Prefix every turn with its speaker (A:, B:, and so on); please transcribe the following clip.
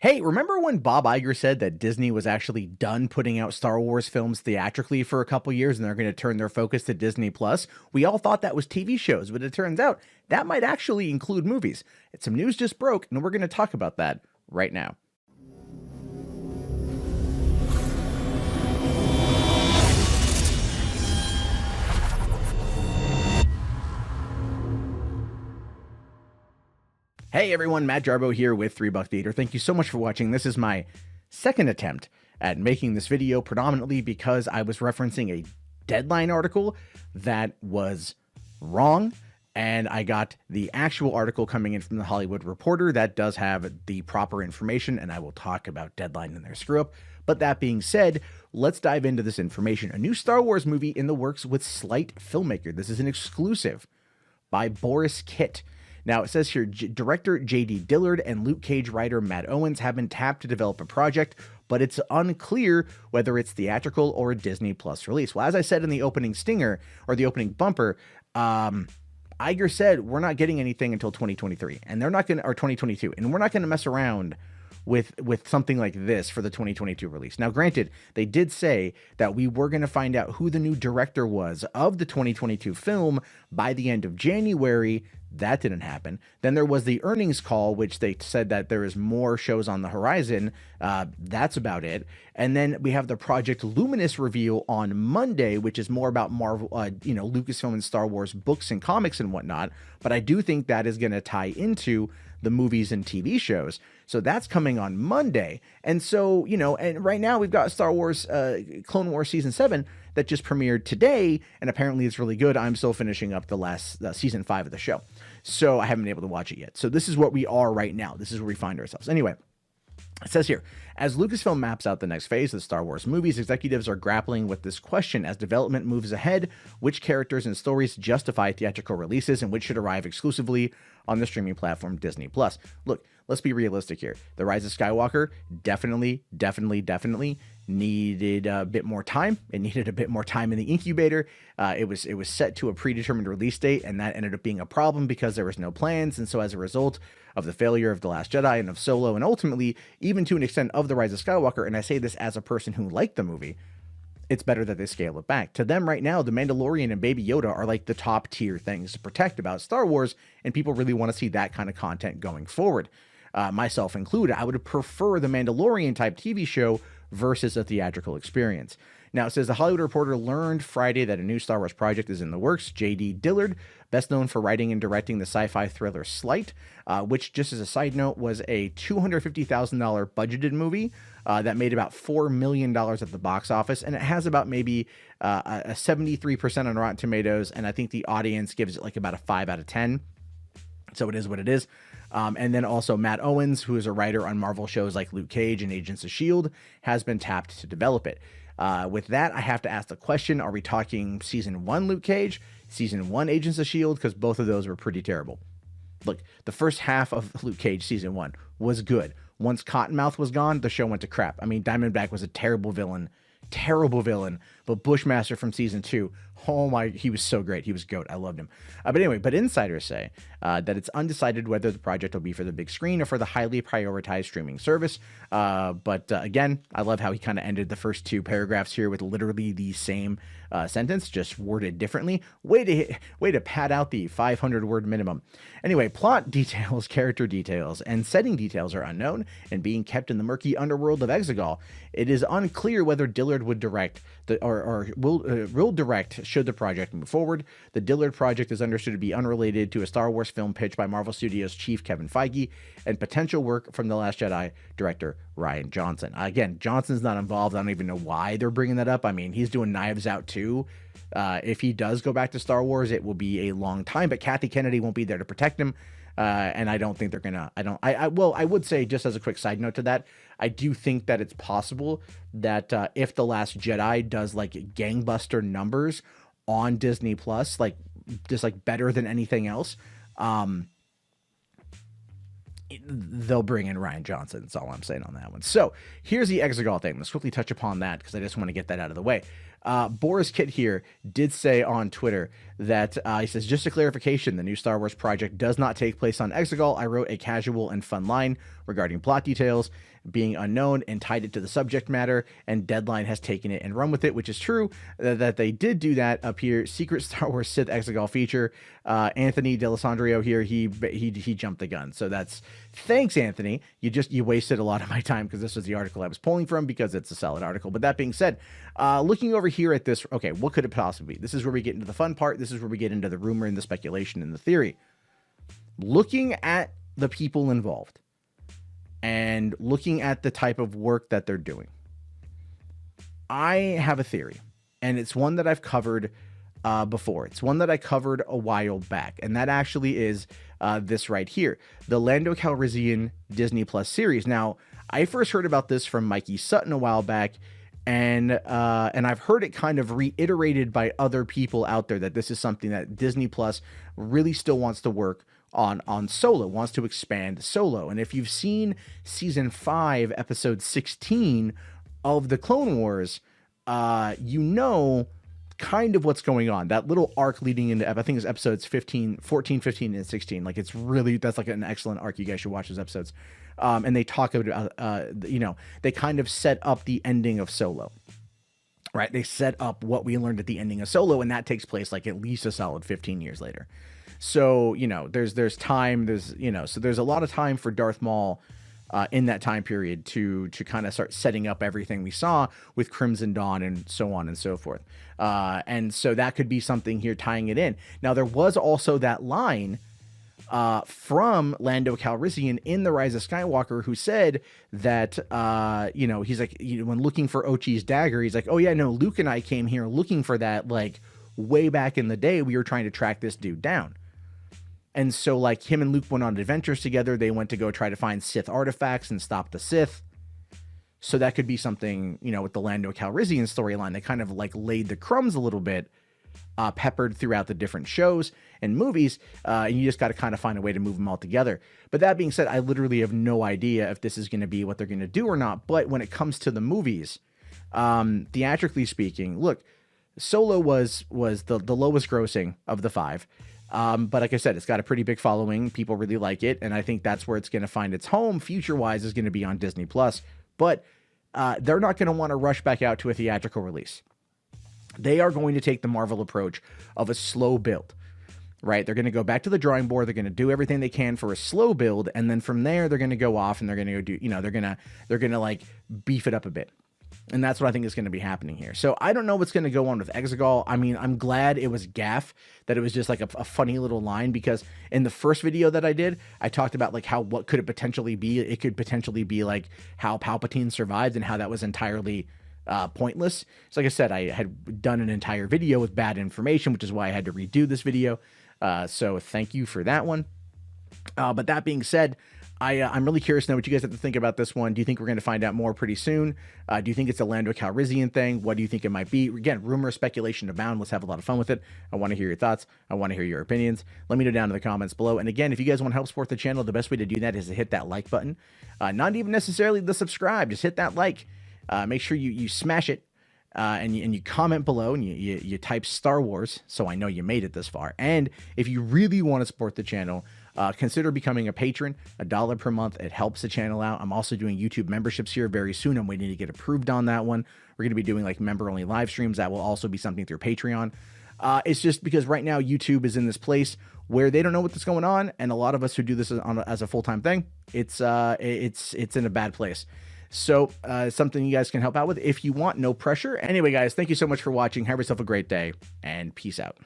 A: Hey, remember when Bob Iger said that Disney was actually done putting out Star Wars films theatrically for a couple years and they're going to turn their focus to Disney Plus? We all thought that was TV shows, but it turns out that might actually include movies. Some news just broke, and we're going to talk about that right now. Hey everyone, Matt Jarbo here with $3 Theater. Thank you so much for watching. This is my second attempt at making this video, predominantly because I was referencing a Deadline article that was wrong, and I got the actual article coming in from the Hollywood Reporter that does have the proper information, and I will talk about Deadline and their screw up. But that being said, let's dive into this information. A new Star Wars movie in the works with Sleight filmmaker. This is an exclusive by Boris Kitt. Now, it says here, director J.D. Dillard and Luke Cage writer Matt Owens have been tapped to develop a project, but it's unclear whether it's theatrical or a Disney Plus release. Well, as I said in the opening stinger, or the opening bumper, Iger said we're not getting anything until 2023, and they're not going to, or 2022, and we're not going to mess around with something like this for the 2022 release. Now, granted, they did say that we were going to find out who the new director was of the 2022 film by the end of January. That didn't happen. Then there was the earnings call, which they said that there is more shows on the horizon. That's about it. And then we have the Project Luminous reveal on Monday, which is more about Marvel, Lucasfilm and Star Wars books and comics and whatnot. But I do think that is going to tie into the movies and TV shows. So that's coming on Monday. And so, and right now we've got Star Wars, Clone Wars Season 7 that just premiered today, and apparently it's really good. I'm still finishing up the last Season 5 of the show, so I haven't been able to watch it yet. So this is what we are right now. This is where we find ourselves. Anyway, it says here, as Lucasfilm maps out the next phase of the Star Wars movies, executives are grappling with this question as development moves ahead: which characters and stories justify theatrical releases and which should arrive exclusively on the streaming platform Disney Plus. Look, let's be realistic here. The Rise of Skywalker definitely needed a bit more time. It needed a bit more time in the incubator. It was set to a predetermined release date, and that ended up being a problem because there was no plans. And so as a result of the failure of The Last Jedi and of Solo, and ultimately even to an extent of The Rise of Skywalker, and I say this as a person who liked the movie, it's better that they scale it back. To them right now, The Mandalorian and Baby Yoda are like the top tier things to protect about Star Wars, and people really want to see that kind of content going forward. Myself included, I would prefer the Mandalorian type TV show versus a theatrical experience. Now, it says the Hollywood Reporter learned Friday that a new Star Wars project is in the works. J.D. Dillard, best known for writing and directing the sci-fi thriller Sleight, which, just as a side note, was a $250,000 budgeted movie that made about $4 million at the box office, and it has about maybe a 73% on Rotten Tomatoes, and I think the audience gives it like about a 5 out of 10. So it is what it is. And then also Matt Owens, who is a writer on Marvel shows like Luke Cage and Agents of S.H.I.E.L.D., has been tapped to develop it. With that, I have to ask the question, are we talking Season 1 Luke Cage, Season 1 Agents of S.H.I.E.L.D.? Because both of those were pretty terrible. Look, the first half of Luke Cage Season 1 was good. Once Cottonmouth was gone, the show went to crap. I mean, Diamondback was a terrible villain, but Bushmaster from Season 2, oh my, he was so great. He was GOAT. I loved him. But anyway, insiders say that it's undecided whether the project will be for the big screen or for the highly prioritized streaming service. Again, I love how he kind of ended the first two paragraphs here with literally the same sentence, just worded differently. Way to pad out the 500-word minimum. Anyway, plot details, character details, and setting details are unknown and being kept in the murky underworld of Exegol. It is unclear whether Dillard would direct will direct should the project move forward. The Dillard project is understood to be unrelated to a Star Wars film pitch by Marvel Studios chief Kevin Feige and potential work from The Last Jedi director Rian Johnson. Again, Johnson's not involved. I don't even know why they're bringing that up. I mean, he's doing Knives Out too. If he does go back to Star Wars, it will be a long time, but Kathy Kennedy won't be there to protect him. And I don't think they're gonna, I would say, just as a quick side note to that, I do think that it's possible that if The Last Jedi does like gangbuster numbers on Disney Plus, like just like better than anything else, they'll bring in Rian Johnson. That's all I'm saying on that one. So here's the Exegol thing. Let's quickly touch upon that because I just want to get that out of the way. Boris Kitt here did say on Twitter that he says, just a clarification, the new Star Wars project does not take place on Exegol. I wrote a casual and fun line regarding plot details. being unknown and tied it to the subject matter, and Deadline has taken it and run with it, which is true that they did do that up here. Secret Star Wars Sith Exegol feature. Anthony D'Alessandro here, he jumped the gun. So that's, thanks, Anthony. You wasted a lot of my time because this was the article I was pulling from, because it's a solid article. But that being said, looking over here at this, okay, what could it possibly be? This is where we get into the fun part. This is where we get into the rumor and the speculation and the theory. Looking at the people involved and looking at the type of work that they're doing, I have a theory, and it's one that I've covered before. It's one that I covered a while back, and that actually is this right here, the Lando Calrissian Disney Plus series. Now, I first heard about this from Mikey Sutton a while back, and I've heard it kind of reiterated by other people out there that this is something that Disney Plus really still wants to work on Solo, wants to expand Solo. And if you've seen season 5, episode 16 of the Clone Wars, you know kind of what's going on. That little arc leading into, I think it's episodes 14, 15, and 16. Like, it's really, that's like an excellent arc. You guys should watch those episodes. And they talk about, they kind of set up the ending of Solo, right? They set up what we learned at the ending of Solo, and that takes place like at least a solid 15 years later. So, there's time, so there's a lot of time for Darth Maul in that time period to kind of start setting up everything we saw with Crimson Dawn and so on and so forth. And so that could be something here tying it in. Now, there was also that line from Lando Calrissian in The Rise of Skywalker, who said that, he's like, when looking for Ochi's dagger, he's like, oh yeah, no, Luke and I came here looking for that, like, way back in the day. We were trying to track this dude down. And so, like, him and Luke went on adventures together. They went to go try to find Sith artifacts and stop the Sith. So that could be something, with the Lando Calrissian storyline. They kind of, like, laid the crumbs a little bit, peppered throughout the different shows and movies, and you just got to kind of find a way to move them all together. But that being said, I literally have no idea if this is going to be what they're going to do or not. But when it comes to the movies, theatrically speaking, look, Solo was the lowest grossing of the 5. But like I said, it's got a pretty big following. People really like it. And I think that's where it's going to find its home future-wise, is going to be on Disney Plus. But they're not going to want to rush back out to a theatrical release. They are going to take the Marvel approach of a slow build, right? They're going to go back to the drawing board. They're going to do everything they can for a slow build. And then from there, they're going to go off and they're going to go do, they're going to like beef it up a bit. And that's what I think is going to be happening here. So I don't know what's going to go on with Exegol. I mean, I'm glad it was gaff, that it was just like a funny little line, because in the first video that I did, I talked about like what could it potentially be? It could potentially be like how Palpatine survived and how that was entirely pointless. So like I said, I had done an entire video with bad information, which is why I had to redo this video. So thank you for that one. But that being said, I'm really curious to know what you guys have to think about this one. Do you think we're going to find out more pretty soon? Do you think it's a Lando Calrissian thing? What do you think it might be? Again, rumor, speculation abound. Let's have a lot of fun with it. I want to hear your thoughts. I want to hear your opinions. Let me know down in the comments below. And again, if you guys want to help support the channel, the best way to do that is to hit that like button. Not even necessarily the subscribe. Just hit that like. Make sure you smash it. And you comment below, and you type Star Wars, so I know you made it this far. And if you really want to support the channel, consider becoming a patron. $1 per month. It helps the channel out. I'm also doing YouTube memberships here very soon. I'm waiting to get approved on that one. We're going to be doing like member-only live streams. That will also be something through Patreon. It's just because right now YouTube is in this place where they don't know what's going on, and a lot of us who do this as a full-time thing, it's in a bad place. So something you guys can help out with if you want. No pressure. Anyway, guys, thank you so much for watching. Have yourself a great day, and peace out.